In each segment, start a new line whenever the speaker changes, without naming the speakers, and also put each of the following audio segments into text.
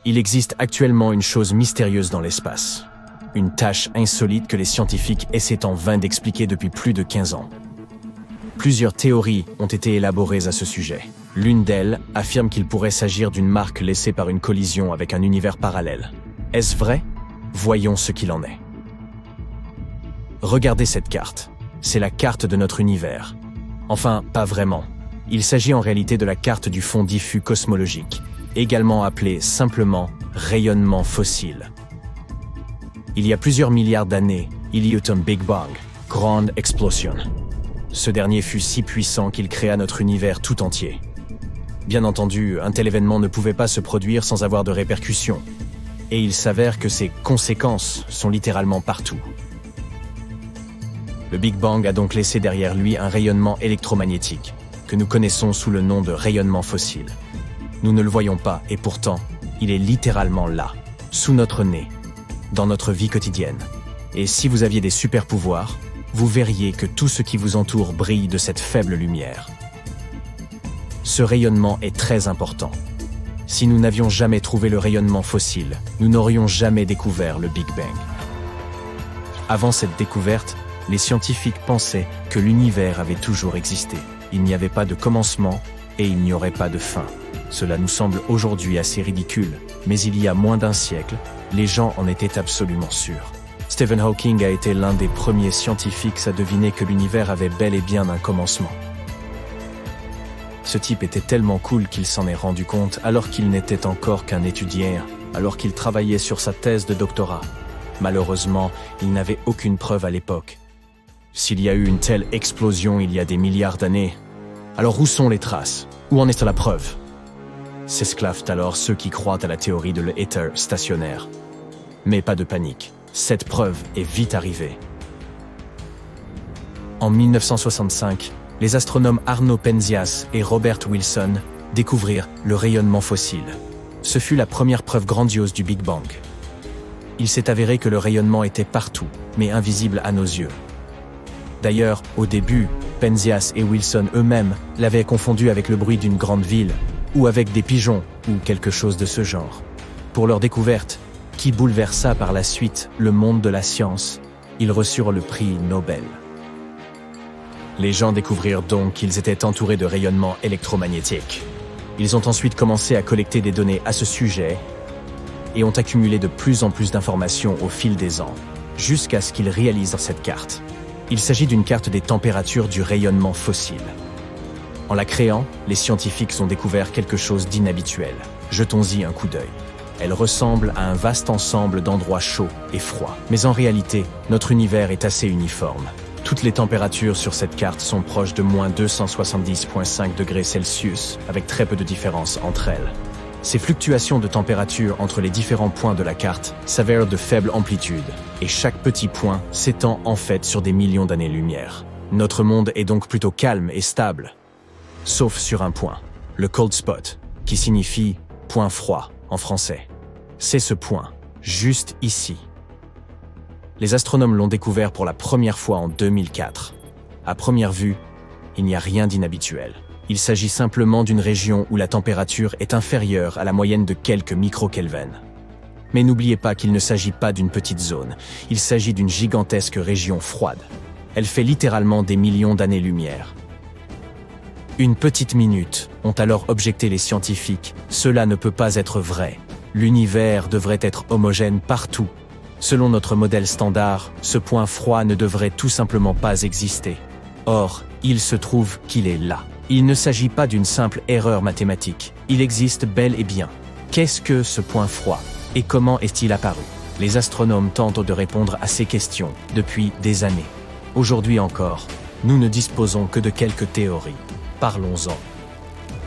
Il existe actuellement une chose mystérieuse dans l'espace. Une tâche insolite que les scientifiques essaient en vain d'expliquer depuis plus de 15 ans. Plusieurs théories ont été élaborées à ce sujet. L'une d'elles affirme qu'il pourrait s'agir d'une marque laissée par une collision avec un univers parallèle. Est-ce vrai? Voyons ce qu'il en est. Regardez cette carte. C'est la carte de notre univers. Enfin, pas vraiment. Il s'agit en réalité de la carte du fond diffus cosmologique, également appelée simplement rayonnement fossile. Il y a plusieurs milliards d'années, il y eut un Big Bang, grande explosion. Ce dernier fut si puissant qu'il créa notre univers tout entier. Bien entendu, un tel événement ne pouvait pas se produire sans avoir de répercussions. Et il s'avère que ses conséquences sont littéralement partout. Le Big Bang a donc laissé derrière lui un rayonnement électromagnétique, que nous connaissons sous le nom de rayonnement fossile. Nous ne le voyons pas, et pourtant, il est littéralement là, sous notre nez, dans notre vie quotidienne. Et si vous aviez des super-pouvoirs, vous verriez que tout ce qui vous entoure brille de cette faible lumière. Ce rayonnement est très important. Si nous n'avions jamais trouvé le rayonnement fossile, nous n'aurions jamais découvert le Big Bang. Avant cette découverte, les scientifiques pensaient que l'univers avait toujours existé. Il n'y avait pas de commencement et il n'y aurait pas de fin. Cela nous semble aujourd'hui assez ridicule, mais il y a moins d'un siècle, les gens en étaient absolument sûrs. Stephen Hawking a été l'un des premiers scientifiques à deviner que l'univers avait bel et bien un commencement. Ce type était tellement cool qu'il s'en est rendu compte alors qu'il n'était encore qu'un étudiant, alors qu'il travaillait sur sa thèse de doctorat. Malheureusement, il n'avait aucune preuve à l'époque. S'il y a eu une telle explosion il y a des milliards d'années, alors où sont les traces? Où en est la preuve? S'esclavent alors ceux qui croient à la théorie de l'éther stationnaire. Mais pas de panique, cette preuve est vite arrivée. En 1965, les astronomes Arno Penzias et Robert Wilson découvrirent le rayonnement fossile. Ce fut la première preuve grandiose du Big Bang. Il s'est avéré que le rayonnement était partout, mais invisible à nos yeux. D'ailleurs, au début, Penzias et Wilson eux-mêmes l'avaient confondu avec le bruit d'une grande ville, ou avec des pigeons, ou quelque chose de ce genre. Pour leur découverte, qui bouleversa par la suite le monde de la science, ils reçurent le prix Nobel. Les gens découvrirent donc qu'ils étaient entourés de rayonnements électromagnétiques. Ils ont ensuite commencé à collecter des données à ce sujet et ont accumulé de plus en plus d'informations au fil des ans, jusqu'à ce qu'ils réalisent cette carte. Il s'agit d'une carte des températures du rayonnement fossile. En la créant, les scientifiques ont découvert quelque chose d'inhabituel. Jetons-y un coup d'œil. Elle ressemble à un vaste ensemble d'endroits chauds et froids. Mais en réalité, notre univers est assez uniforme. Toutes les températures sur cette carte sont proches de moins 270,5 degrés Celsius, avec très peu de différence entre elles. Ces fluctuations de température entre les différents points de la carte s'avèrent de faible amplitude, et chaque petit point s'étend en fait sur des millions d'années-lumière. Notre monde est donc plutôt calme et stable, sauf sur un point, le cold spot, qui signifie « point froid » en français. C'est ce point, juste ici. Les astronomes l'ont découvert pour la première fois en 2004. À première vue, il n'y a rien d'inhabituel. Il s'agit simplement d'une région où la température est inférieure à la moyenne de quelques microkelvins. Mais n'oubliez pas qu'il ne s'agit pas d'une petite zone, il s'agit d'une gigantesque région froide. Elle fait littéralement des millions d'années-lumière. Une petite minute, ont alors objecté les scientifiques, cela ne peut pas être vrai. L'univers devrait être homogène partout. Selon notre modèle standard, ce point froid ne devrait tout simplement pas exister. Or, il se trouve qu'il est là. Il ne s'agit pas d'une simple erreur mathématique. Il existe bel et bien. Qu'est-ce que ce point froid? Et comment est-il apparu? Les astronomes tentent de répondre à ces questions depuis des années. Aujourd'hui encore, nous ne disposons que de quelques théories. Parlons-en.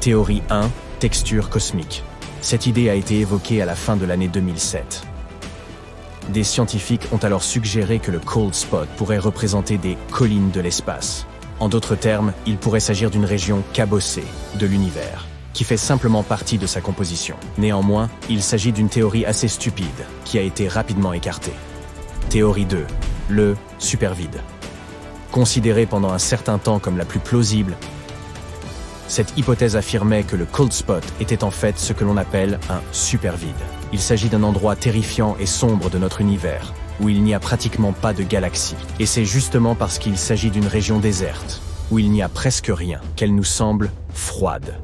Théorie 1, texture cosmique. Cette idée a été évoquée à la fin de l'année 2007. Des scientifiques ont alors suggéré que le cold spot pourrait représenter des collines de l'espace. En d'autres termes, il pourrait s'agir d'une région cabossée de l'univers, qui fait simplement partie de sa composition. Néanmoins, il s'agit d'une théorie assez stupide, qui a été rapidement écartée. Théorie 2, le supervide. Considérée pendant un certain temps comme la plus plausible, Cette hypothèse affirmait que le cold spot était en fait ce que l'on appelle un supervide. Il s'agit d'un endroit terrifiant et sombre de notre univers, où il n'y a pratiquement pas de galaxies. Et c'est justement parce qu'il s'agit d'une région déserte, où il n'y a presque rien, qu'elle nous semble froide.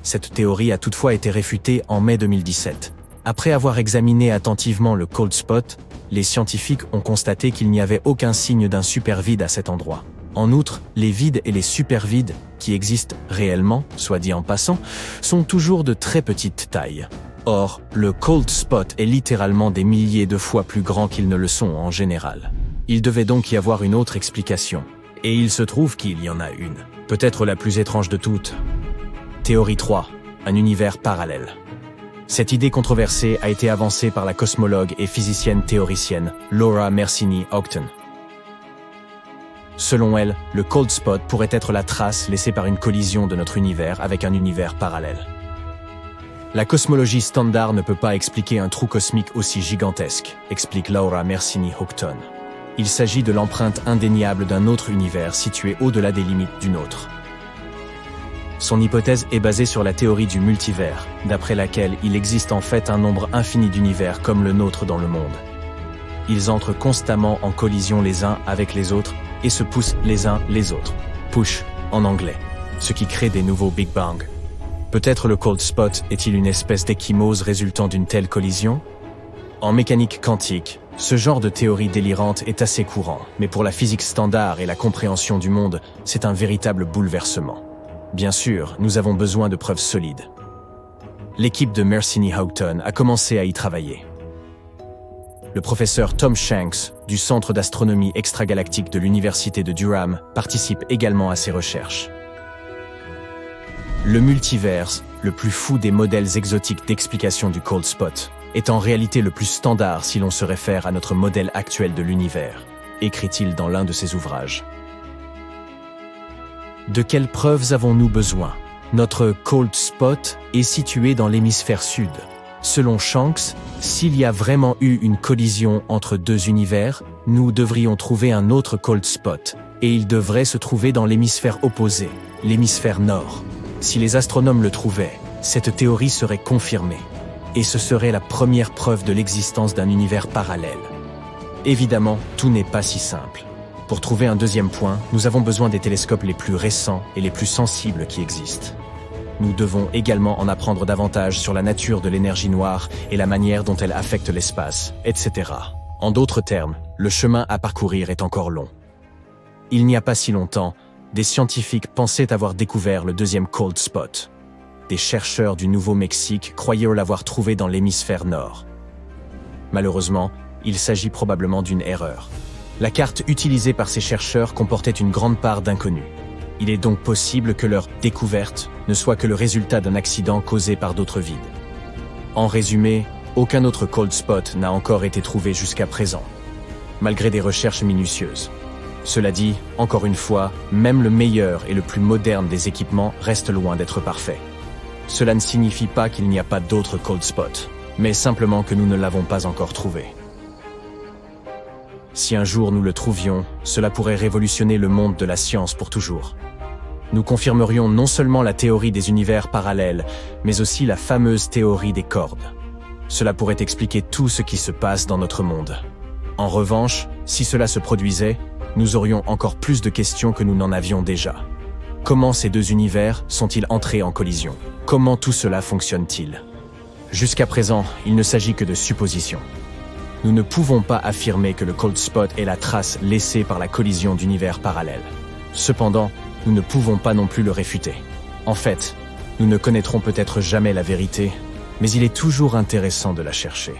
Cette théorie a toutefois été réfutée en mai 2017. Après avoir examiné attentivement le cold spot, les scientifiques ont constaté qu'il n'y avait aucun signe d'un supervide à cet endroit. En outre, les vides et les supervides, qui existent réellement, soit dit en passant, sont toujours de très petite taille. Or, le cold spot est littéralement des milliers de fois plus grand qu'ils ne le sont en général. Il devait donc y avoir une autre explication. Et il se trouve qu'il y en a une. Peut-être la plus étrange de toutes. Théorie 3. Un univers parallèle. Cette idée controversée a été avancée par la cosmologue et physicienne théoricienne Laura Mersini-Houghton. Selon elle, le cold spot pourrait être la trace laissée par une collision de notre univers avec un univers parallèle. La cosmologie standard ne peut pas expliquer un trou cosmique aussi gigantesque, explique Laura Mersini-Houghton. Il s'agit de l'empreinte indéniable d'un autre univers situé au-delà des limites du nôtre. Son hypothèse est basée sur la théorie du multivers, d'après laquelle il existe en fait un nombre infini d'univers comme le nôtre dans le monde. Ils entrent constamment en collision les uns avec les autres et se poussent les uns les autres. Push, en anglais, ce qui crée des nouveaux Big Bang. Peut-être le cold spot est-il une espèce d'échymose résultant d'une telle collision? En mécanique quantique, ce genre de théorie délirante est assez courant, mais pour la physique standard et la compréhension du monde, c'est un véritable bouleversement. Bien sûr, nous avons besoin de preuves solides. L'équipe de Mersini-Houghton a commencé à y travailler. Le professeur Tom Shanks, du Centre d'astronomie extragalactique de l'Université de Durham, participe également à ces recherches. Le multiverse, le plus fou des modèles exotiques d'explication du cold spot, est en réalité le plus standard si l'on se réfère à notre modèle actuel de l'univers, écrit-il dans l'un de ses ouvrages. De quelles preuves avons-nous besoin? Notre cold spot est situé dans l'hémisphère sud. Selon Shanks, s'il y a vraiment eu une collision entre deux univers, nous devrions trouver un autre cold spot, et il devrait se trouver dans l'hémisphère opposé, l'hémisphère nord. Si les astronomes le trouvaient, cette théorie serait confirmée, et ce serait la première preuve de l'existence d'un univers parallèle. Évidemment, tout n'est pas si simple. Pour trouver un deuxième point, nous avons besoin des télescopes les plus récents et les plus sensibles qui existent. Nous devons également en apprendre davantage sur la nature de l'énergie noire et la manière dont elle affecte l'espace, etc. En d'autres termes, le chemin à parcourir est encore long. Il n'y a pas si longtemps, des scientifiques pensaient avoir découvert le deuxième cold spot. Des chercheurs du Nouveau-Mexique croyaient l'avoir trouvé dans l'hémisphère nord. Malheureusement, il s'agit probablement d'une erreur. La carte utilisée par ces chercheurs comportait une grande part d'inconnus. Il est donc possible que leur découverte ne soit que le résultat d'un accident causé par d'autres vides. En résumé, aucun autre cold spot n'a encore été trouvé jusqu'à présent, malgré des recherches minutieuses. Cela dit, encore une fois, même le meilleur et le plus moderne des équipements reste loin d'être parfait. Cela ne signifie pas qu'il n'y a pas d'autres cold spots, mais simplement que nous ne l'avons pas encore trouvé. Si un jour nous le trouvions, cela pourrait révolutionner le monde de la science pour toujours. Nous confirmerions non seulement la théorie des univers parallèles, mais aussi la fameuse théorie des cordes. Cela pourrait expliquer tout ce qui se passe dans notre monde. En revanche, si cela se produisait, nous aurions encore plus de questions que nous n'en avions déjà. Comment ces deux univers sont-ils entrés en collision? Comment tout cela fonctionne-t-il? Jusqu'à présent, il ne s'agit que de suppositions. Nous ne pouvons pas affirmer que le cold spot est la trace laissée par la collision d'univers parallèles. Cependant, nous ne pouvons pas non plus le réfuter. En fait, nous ne connaîtrons peut-être jamais la vérité, mais il est toujours intéressant de la chercher.